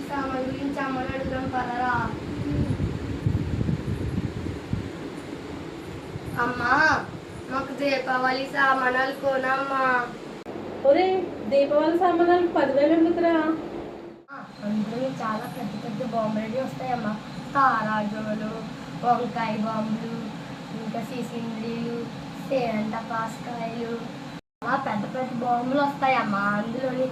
సామాన్ గురించి అమ్మని అడుగుదాం పదరా. అమ్మా, మాకు దీపావళి సామానాలు కొనమ్మా. ఒరే, దీపావళి సామానాలు 10,000 ఎందుకురా? అందులో చాలా పెద్ద పెద్ద బాంబులు రెడీ వస్తాయమ్మా. తారాజులు, వంకాయ బాంబులు, ఇంకా సీసిండ్రీలు, సేనంట పాస్కాయలు, పెద్ద పెద్ద బాంబులు వస్తాయమ్మా. అందులోని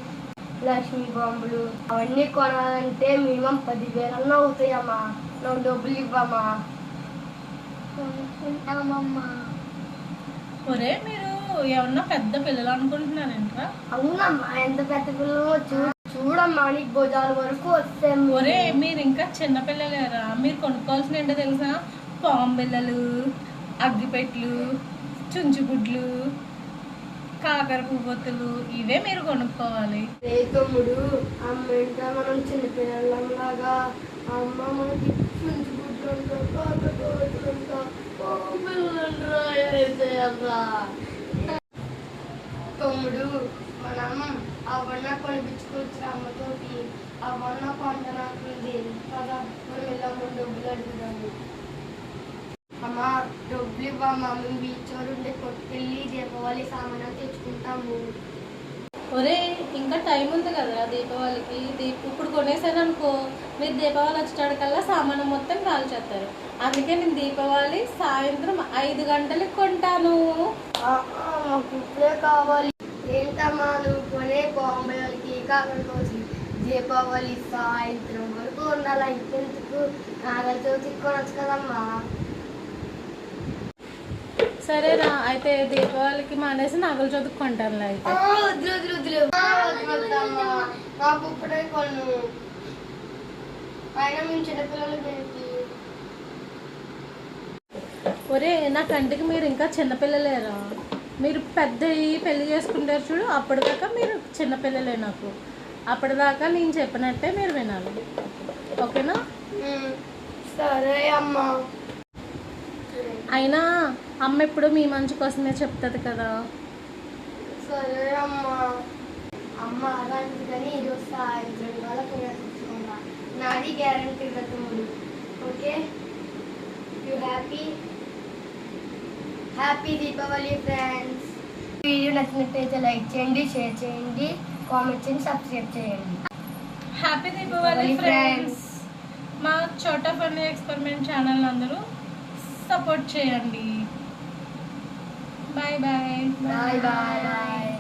లక్ష్మీ బాంబులు అవన్నీ కొనాలంటే మినిమం 10,000 అవుతాయమ్మా. నువ్వు డబ్బులు ఇవ్వమ్మా. కొనుక్కుంటామమ్మా. ఒరే, మీరు ఏమన్నా పెద్ద పిల్లలు అనుకుంటున్నారంటరా? అవునమ్మా, ఎంత పెద్ద పిల్లలు చూడమ్మా, నీకు భుజాల వరకు వస్తే. ఒరే, మీరు ఇంకా చిన్నపిల్లలేరా? మీరు కొనుక్కోవాల్సిన ఏంటో తెలుసా? పాంబిల్లలు, అగ్గిపెట్లు, చుంచుబుడ్లు, కాకర పువ్వొత్తులు, ఇవే మీరు కొనుక్కోవాలి. తమ్ముడు, అమ్మ ఇంకా మనం చిన్నపిల్లలంలాగా అమ్మ మనకి చుంచుబుడ్లు ఉంటా, కాకర పువ్వొత్తులు ఉంటా, తమ్ముడు, మనం అవన్న కొనిపించుకోవచ్చు అమ్మతోటి. అవన్న పంట నాకుంది కదా, మనం ఇలా 3 డబ్బులు అడుగుదాము. అమ్మ, డబ్బులు ఇవ్వమ్మా. మేము బీచ్ ఉండే కొట్టుకెళ్ళి దీపావళి సామాన్లు తెచ్చుకుంటాము. ఒరే, ఇంకా టైం ఉంది కదరా దీపావళికి. ఇప్పుడు కొనేసాను అనుకో, మీరు దీపావళి వచ్చేటకల్లా సామాను మొత్తం కాల్చేస్తారు. అందుకే నేను దీపావళి సాయంత్రం 5 గంటలకు కొంటాను. మాకు ఇప్పుడే కావాలి. ఏంటమ్మా నువ్వు కొనే బాంబేలకి కాకరకోసి దీపావళి సాయంత్రం వరకు ఉండాలి. ఇంకెందుకు నాగల చవితికి కొనొచ్చు కదమ్మా. సరేరా, అయితే దీపావళికి మానేసి నాగల చవితికి కొంటానులే. అయితే నాకు ఇప్పుడే కొను. అయినా మేము చిన్నపిల్లలకి. ఒరే, నా కంటికి మీరు ఇంకా చిన్నపిల్లలేరా? మీరు పెద్ద పెళ్లి చేసుకుంటారు చూడు, అప్పటిదాకా మీరు చిన్నపిల్లలే నాకు. అప్పటిదాకా నేను చెప్పినట్టే మీరు వినాలి, ఓకేనా? సరే అమ్మా. అయినా అమ్మ ఎప్పుడు మీ మంచి కోసమే చెప్తుంది కదా. సరే అమ్మా. అమ్మ అలాంటిది కానీ ఈరోజు సాయంత్రం వాళ్ళకి తెచ్చుకుంటా. నాది గ్యారంటీ తమ్ముడు. Okay, you happy Deepavali friends. Video నచ్చినట్టయితే లైక్ చేయండి, షేర్ చేయండి, కామెంట్ చేయండి, సబ్స్క్రైబ్ చేయండి. Happy Deepavali friends. మా చోటా ఫన్నీ ఎక్స్పెరిమెంట్ ఛానల్ అందరూ సపోర్ట్ చేయండి. Bye bye. Bye bye.